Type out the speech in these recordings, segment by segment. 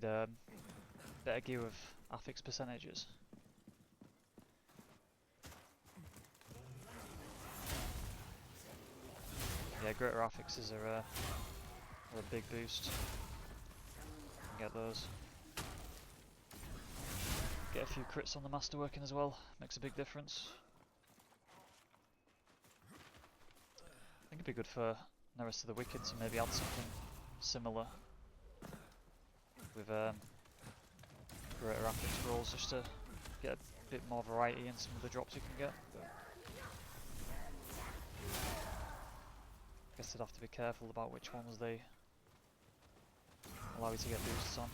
need better gear with affix percentages. Yeah, greater affixes are a big boost. Get those. Get a few crits on the master working as well, makes a big difference. I think it'd be good for Nerfs to the Wicked to maybe add something similar with greater affix rolls, just to get a bit more variety in some of the drops you can get. But I guess they'd have to be careful about which ones they allow you to get boosts on.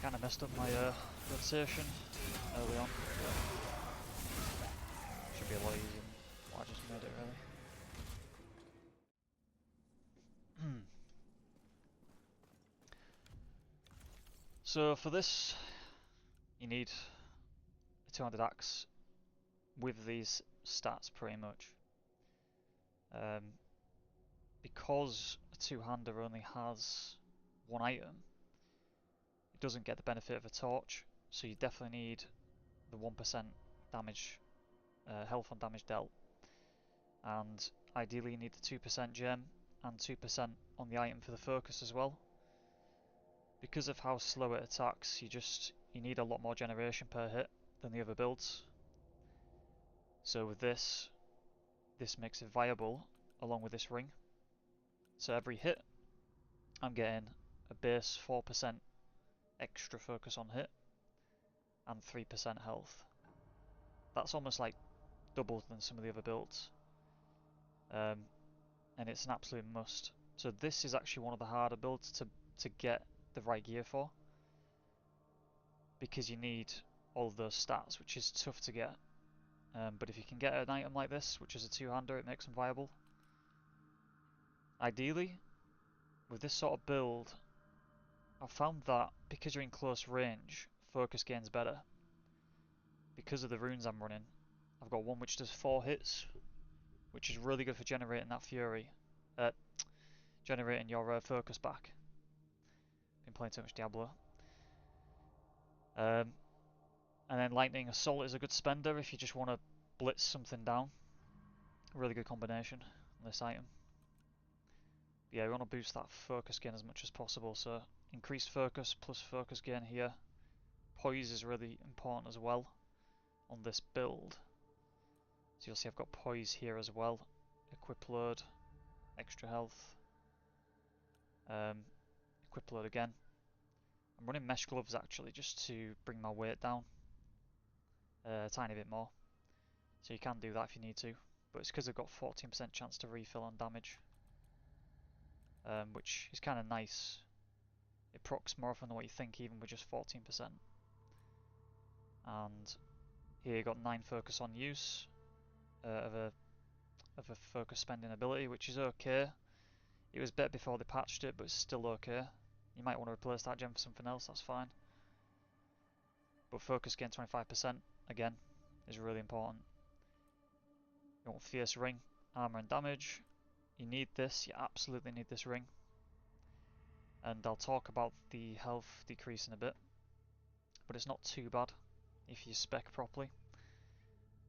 kind of messed up my rotation early on. Should be a lot easier than what I just made it, really. So for this, you need a 200 axe with these stats pretty much. Because a two-hander only has one item, it doesn't get the benefit of a torch, so you definitely need the 1% damage, health on damage dealt, and ideally you need the 2% gem and 2% on the item for the focus as well. Because of how slow it attacks, you need a lot more generation per hit than the other builds. So with this makes it viable along with this ring. So every hit, I'm getting a base 4% extra focus on hit and 3% health. That's almost like double than some of the other builds. And it's an absolute must. So this is actually one of the harder builds to get the right gear for, because you need all of those stats, which is tough to get. But if you can get an item like this, which is a two-hander, it makes them viable. Ideally, with this sort of build, I've found that because you're in close range, focus gain's better. Because of the runes I'm running, I've got one which does 4 hits, which is really good for generating that fury, generating your focus back. Been playing too much Diablo. And then Lightning Assault is a good spender if you just want to blitz something down. Really good combination on this item. Yeah, we want to boost that focus gain as much as possible, so increased focus plus focus gain here. Poise is really important as well on this build. So you'll see I've got poise here as well. Equip load, extra health. Equip load again. I'm running mesh gloves actually just to bring my weight down a tiny bit more. So you can do that if you need to, but it's because I've got 14% chance to refill on damage. Which is kind of nice. It procs more often than what you think, even with just 14%. And here you got 9 focus on use of a focus spending ability, which is okay. It was better before they patched it, but it's still okay. You might want to replace that gem for something else, that's fine. But focus gain 25% again is really important. You want fierce ring, armor and damage. You need this, you absolutely need this ring. And I'll talk about the health decrease in a bit, but it's not too bad if you spec properly.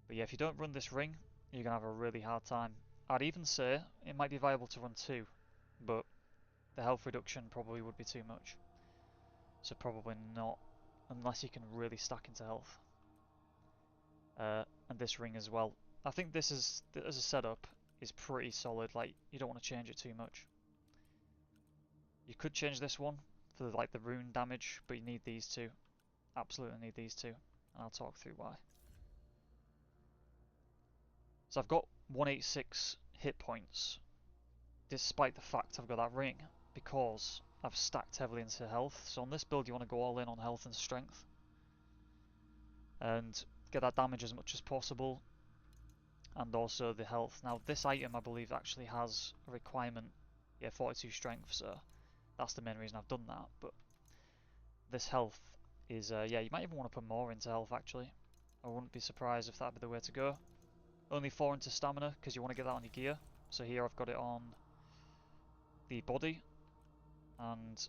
But yeah, if you don't run this ring, you're going to have a really hard time. I'd even say it might be viable to run 2, but the health reduction probably would be too much. So probably not, unless you can really stack into health. And this ring as well. I think this is, as a setup, is pretty solid. Like, you don't want to change it too much. You could change this one for like the rune damage, but you need these two. Absolutely need these two, and I'll talk through why. So I've got 186 hit points, despite the fact I've got that ring, because I've stacked heavily into health. So on this build you want to go all in on health and strength, and get that damage as much as possible, and also the health. Now this item I believe actually has a requirement, 42 strength, so that's the main reason I've done that. But this health is, you might even want to put more into health actually. I wouldn't be surprised if that'd be the way to go. Only 4 into stamina, because you want to get that on your gear. So here I've got it on the body, and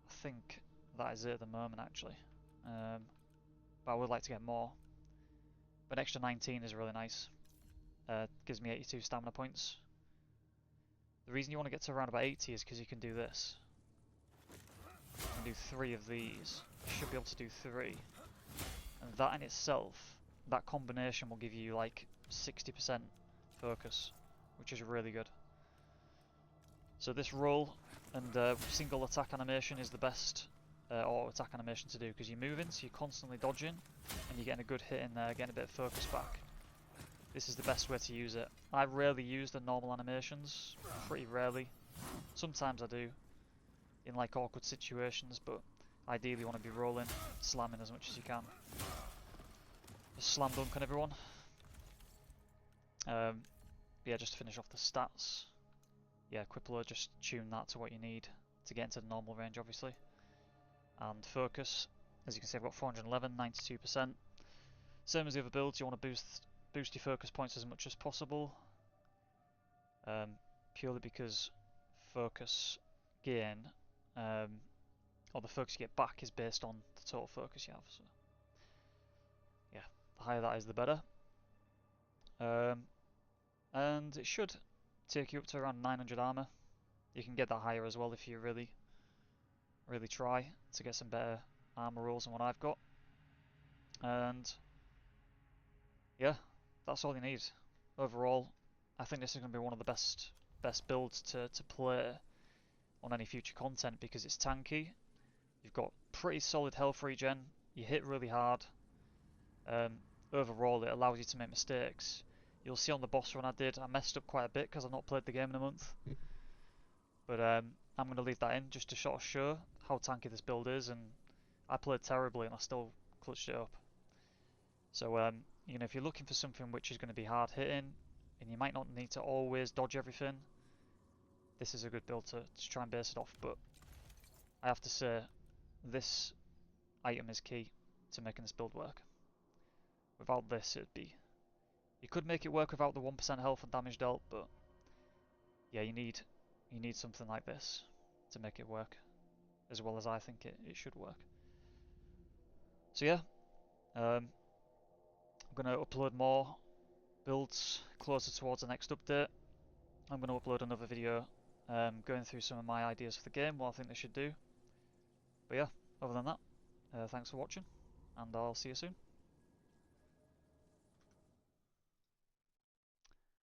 I think that is it at the moment actually. But I would like to get more. But an extra 19 is really nice. Gives me 82 stamina points. The reason you want to get to around about 80 is because you can do this. You can do 3 of these. You should be able to do 3. And that in itself, that combination will give you like 60% focus, which is really good. So this roll and single attack animation is the best auto attack animation to do, because you're moving, so you're constantly dodging, and you're getting a good hit in there, getting a bit of focus back. This is the best way to use it. I rarely use the normal animations, pretty rarely. Sometimes I do, in like awkward situations, but Ideally you want to be rolling, slamming as much as you can. Just slam dunk on everyone. Yeah, just to finish off the stats. Yeah, Crippler, just tune that to what you need to get into the normal range, obviously. And focus, as you can see, I've got 411, 92%. Same as the other builds, you want to boost your focus points as much as possible. Purely because focus gain, or the focus you get back, is based on the total focus you have. So, yeah, the higher that is, the better. And it should take you up to around 900 armor. You can get that higher as well if you really try to get some better armor rolls than what I've got. And yeah, that's all you need. Overall, I think this is going to be one of the best builds to play on any future content because it's tanky. You've got pretty solid health regen. You hit really hard. Overall, it allows you to make mistakes. You'll see on the boss run I did, I messed up quite a bit because I've not played the game in a month. But I'm going to leave that in just to sort of show how tanky this build is, and I played terribly and I still clutched it up. So you know, if you're looking for something which is going to be hard hitting, and you might not need to always dodge everything, this is a good build to try and base it off. But I have to say, this item is key to making this build work. Without this, you could make it work without the 1% health and damage dealt, but yeah, you need something like this to make it work as well as I think it should work. So yeah, I'm going to upload more builds closer towards the next update. I'm going to upload another video going through some of my ideas for the game, what I think they should do. But yeah, other than that, thanks for watching, and I'll see you soon.